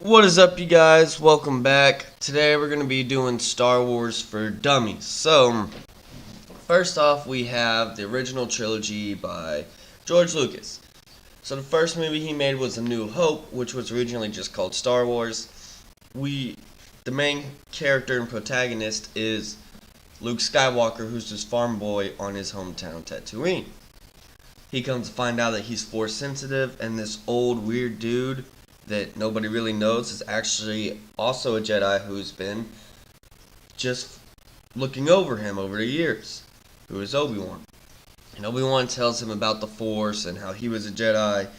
What is up, you guys? Welcome back. Today we're going to be doing Star Wars for Dummies. So, first off, we have the original trilogy by George Lucas. So the first movie he made was A New Hope, which was originally just called Star Wars. The main character and protagonist is Luke Skywalker, who's this farm boy on his hometown Tatooine. He comes to find out that he's Force sensitive, and this old weird dude that nobody really knows is actually also a Jedi who's been just looking over him over the years, who is Obi-Wan. And Obi-Wan tells him about the Force and how he was a Jedi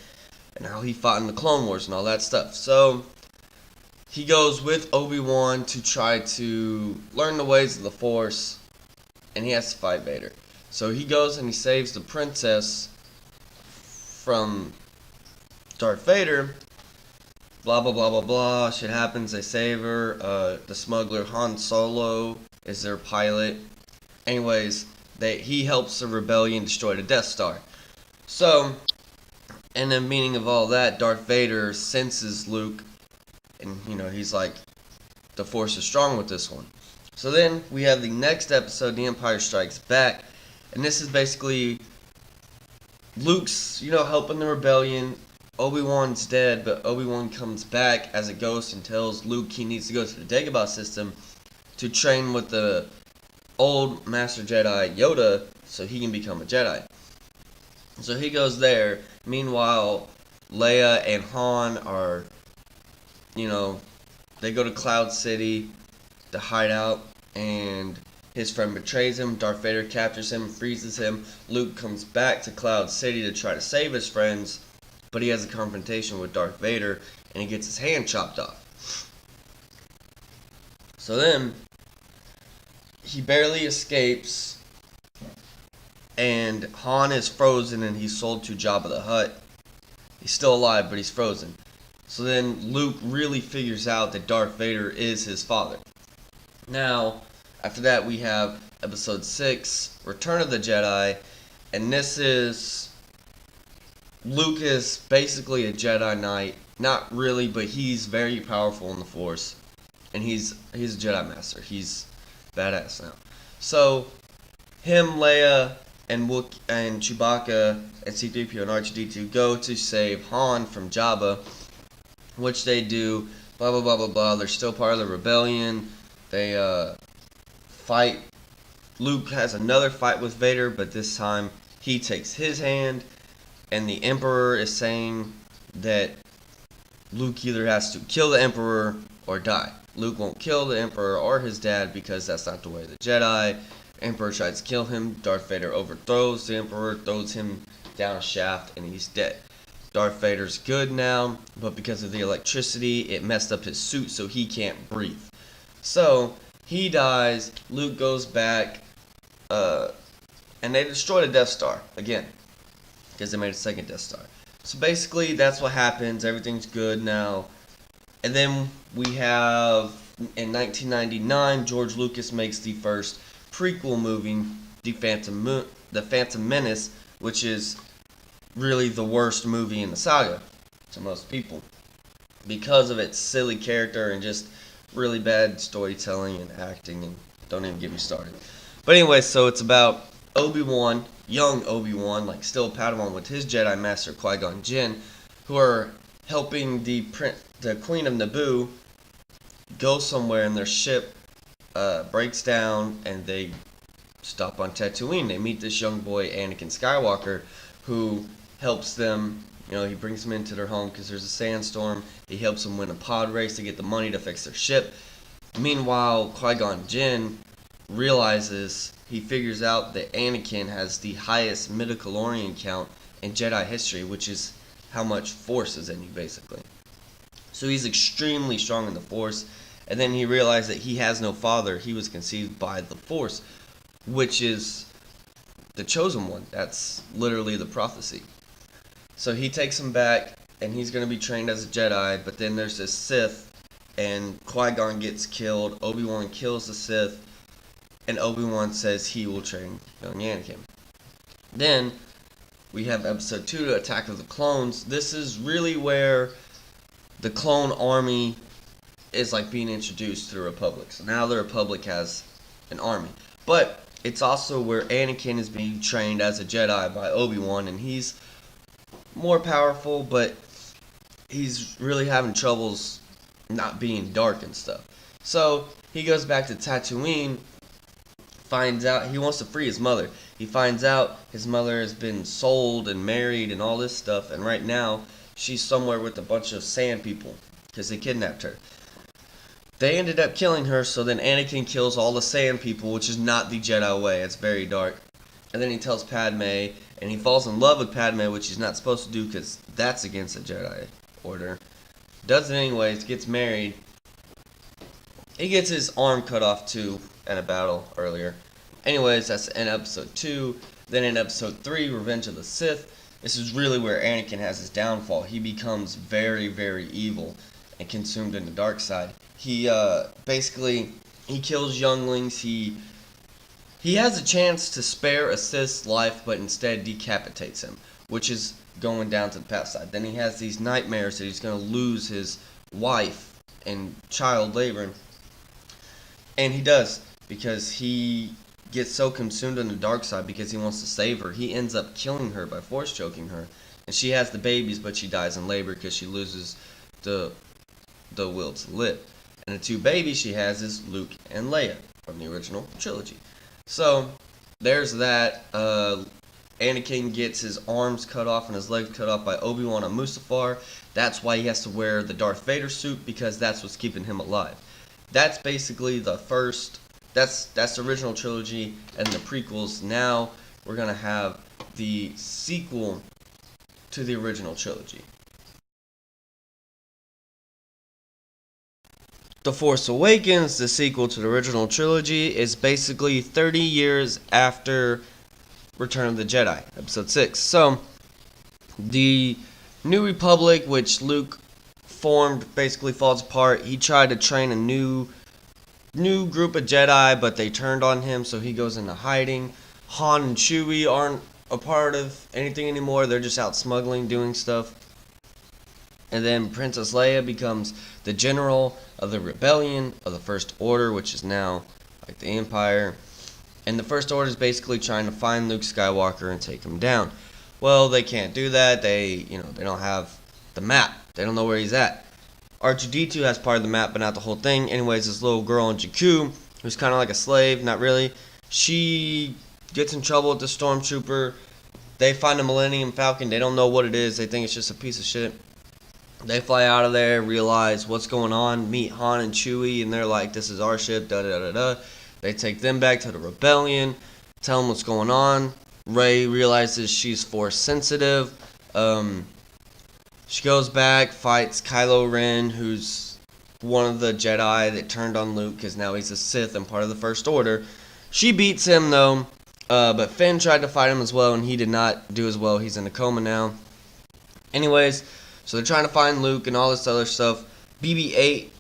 and how he fought in the Clone Wars and all that stuff. So he goes with Obi-Wan to try to learn the ways of the Force, and he has to fight Vader. So he goes and he saves the princess from Darth Vader. Blah blah blah blah blah. Shit happens. They save her. The smuggler Han Solo is their pilot. Anyways, he helps the rebellion destroy the Death Star. So, and the meaning of all that, Darth Vader senses Luke, and he's like, the Force is strong with this one. So then we have the next episode, The Empire Strikes Back, and this is basically Luke's helping the rebellion. Obi-Wan's dead, but Obi-Wan comes back as a ghost and tells Luke he needs to go to the Dagobah system to train with the old Master Jedi Yoda so he can become a Jedi. So he goes there. Meanwhile, Leia and Han are, they go to Cloud City to hide out, and his friend betrays him. Darth Vader captures him, freezes him. Luke comes back to Cloud City to try to save his friends, but he has a confrontation with Darth Vader, and he gets his hand chopped off. So then, he barely escapes, and Han is frozen, and he's sold to Jabba the Hutt. He's still alive, but he's frozen. So then, Luke really figures out that Darth Vader is his father. Now, after that, we have Episode 6, Return of the Jedi, and this is Luke is basically a Jedi Knight. Not really, but he's very powerful in the Force. And he's a Jedi Master. He's badass now. So, him, Leia, and Chewbacca, and C-3PO and R2-D2 go to save Han from Jabba, which they do, blah, blah, blah, blah, blah. They're still part of the rebellion. They fight. Luke has another fight with Vader, but this time he takes his hand. And the Emperor is saying that Luke either has to kill the Emperor or die. Luke won't kill the Emperor or his dad because that's not the way of the Jedi. Emperor tries to kill him. Darth Vader overthrows the Emperor, throws him down a shaft, and he's dead. Darth Vader's good now, but because of the electricity, it messed up his suit so he can't breathe. So, he dies. Luke goes back, and they destroy the Death Star again, because they made a second Death Star. So basically, that's what happens. Everything's good now. And then we have, in 1999, George Lucas makes the first prequel movie, The Phantom Menace, which is really the worst movie in the saga to most people, because of its silly character and just really bad storytelling and acting, and don't even get me started. But anyway, so it's about Obi-Wan, young Obi-Wan, like still a Padawan, with his Jedi Master Qui-Gon Jinn, who are helping the Queen of Naboo go somewhere, and their ship breaks down, and they stop on Tatooine. They meet this young boy, Anakin Skywalker, who helps them. He brings them into their home because there's a sandstorm. He helps them win a pod race to get the money to fix their ship. Meanwhile, Qui-Gon Jinn he figures out that Anakin has the highest midichlorian count in Jedi history, which is how much Force is in you, basically. So he's extremely strong in the Force, and then he realized that he has no father. He was conceived by the Force, which is the chosen one. That's literally the prophecy. So he takes him back, and he's going to be trained as a Jedi, but then there's this Sith, and Qui-Gon gets killed. Obi-Wan kills the Sith, and Obi-Wan says he will train young Anakin. Then we have Episode 2, Attack of the Clones. This is really where the clone army is like being introduced to the Republic. So now the Republic has an army. But it's also where Anakin is being trained as a Jedi by Obi-Wan, and he's more powerful, but he's really having troubles not being dark and stuff. So he goes back to Tatooine, finds out he wants to free his mother. He finds out his mother has been sold and married and all this stuff, and right now she's somewhere with a bunch of sand people because they kidnapped her. They ended up killing her, so then Anakin kills all the sand people, which is not the Jedi way. It's very dark. And then he tells Padme, and he falls in love with Padme, which he's not supposed to do because that's against the Jedi order. Does it anyways, gets married. He gets his arm cut off too in a battle earlier. Anyways, that's in episode 2. Then in episode 3, Revenge of the Sith, this is really where Anakin has his downfall. He becomes very, very evil and consumed in the dark side. He basically he kills younglings. He has a chance to spare a Sith's life, but instead decapitates him, which is going down to the path side. Then he has these nightmares that he's going to lose his wife and child later, and he does because he gets so consumed in the dark side because he wants to save her. He ends up killing her by force choking her, and she has the babies, but she dies in labor because she loses the will to live. And the 2 babies she has is Luke and Leia from the original trilogy. So there's that. Anakin gets his arms cut off and his legs cut off by Obi-Wan on Mustafar. That's why he has to wear the Darth Vader suit, because that's what's keeping him alive. That's basically the first. That's the original trilogy and the prequels. Now we're gonna have the sequel to the original trilogy. The Force Awakens, the sequel to the original trilogy, is basically 30 years after Return of the Jedi, Episode 6. So, the New Republic, which Luke formed, basically falls apart. He tried to train a new group of Jedi, but they turned on him, so he goes into hiding. Han and Chewie aren't a part of anything anymore. They're just out smuggling, doing stuff. And then Princess Leia becomes the general of the rebellion of the First Order, which is now like the Empire. And the First Order is basically trying to find Luke Skywalker and take him down. Well, they can't do that. They don't have the map. They don't know where he's at. R2-D2 has part of the map, but not the whole thing. Anyways, this little girl on Jakku, who's kind of like a slave, not really, she gets in trouble with the Stormtrooper. They find a Millennium Falcon. They don't know what it is. They think it's just a piece of shit. They fly out of there, realize what's going on, meet Han and Chewie, and they're like, this is our ship, da-da-da-da-da. They take them back to the rebellion, tell them what's going on. Rey realizes she's force sensitive. She goes back, fights Kylo Ren, who's one of the Jedi that turned on Luke because now he's a Sith and part of the First Order. She beats him, though, but Finn tried to fight him as well, and he did not do as well. He's in a coma now. Anyways, so they're trying to find Luke and all this other stuff. BB-8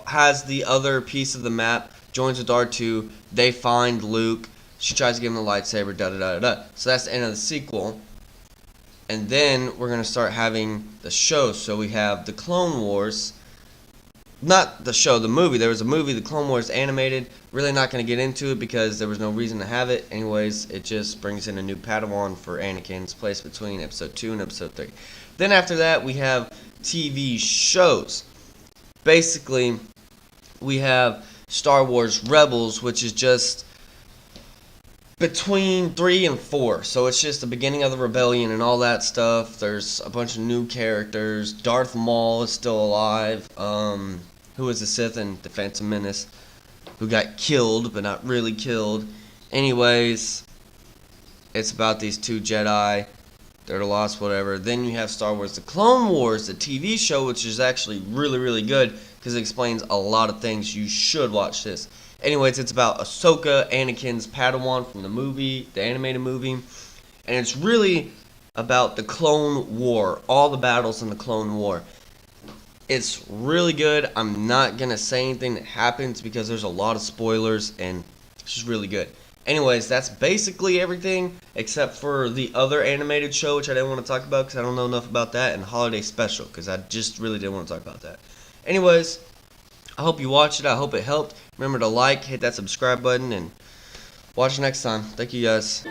has the other piece of the map, joins with R2. They find Luke. She tries to give him the lightsaber, da-da-da-da-da. So that's the end of the sequel. And then we're going to start having the show. So we have the Clone Wars. Not the show, the movie. There was a movie, the Clone Wars animated. Really not going to get into it because there was no reason to have it. Anyways, it just brings in a new Padawan for Anakin's place between Episode 2 and Episode 3. Then after that, we have TV shows. Basically, we have Star Wars Rebels, which is just between 3 and 4. So it's just the beginning of the rebellion and all that stuff. There's a bunch of new characters. Darth Maul is still alive, who was a Sith in The Phantom Menace, who got killed, but not really killed. Anyways, it's about these 2 Jedi. They're the lost, whatever. Then you have Star Wars The Clone Wars, the TV show, which is actually really, really good because it explains a lot of things. You should watch this. Anyways, it's about Ahsoka, Anakin's Padawan from the movie, the animated movie. And it's really about the Clone War, all the battles in the Clone War. It's really good. I'm not going to say anything that happens because there's a lot of spoilers, and it's just really good. Anyways, that's basically everything except for the other animated show, which I didn't want to talk about because I don't know enough about that, and Holiday Special because I just really didn't want to talk about that. Anyways, I hope you watched it. I hope it helped. Remember to like, hit that subscribe button, and watch next time. Thank you guys.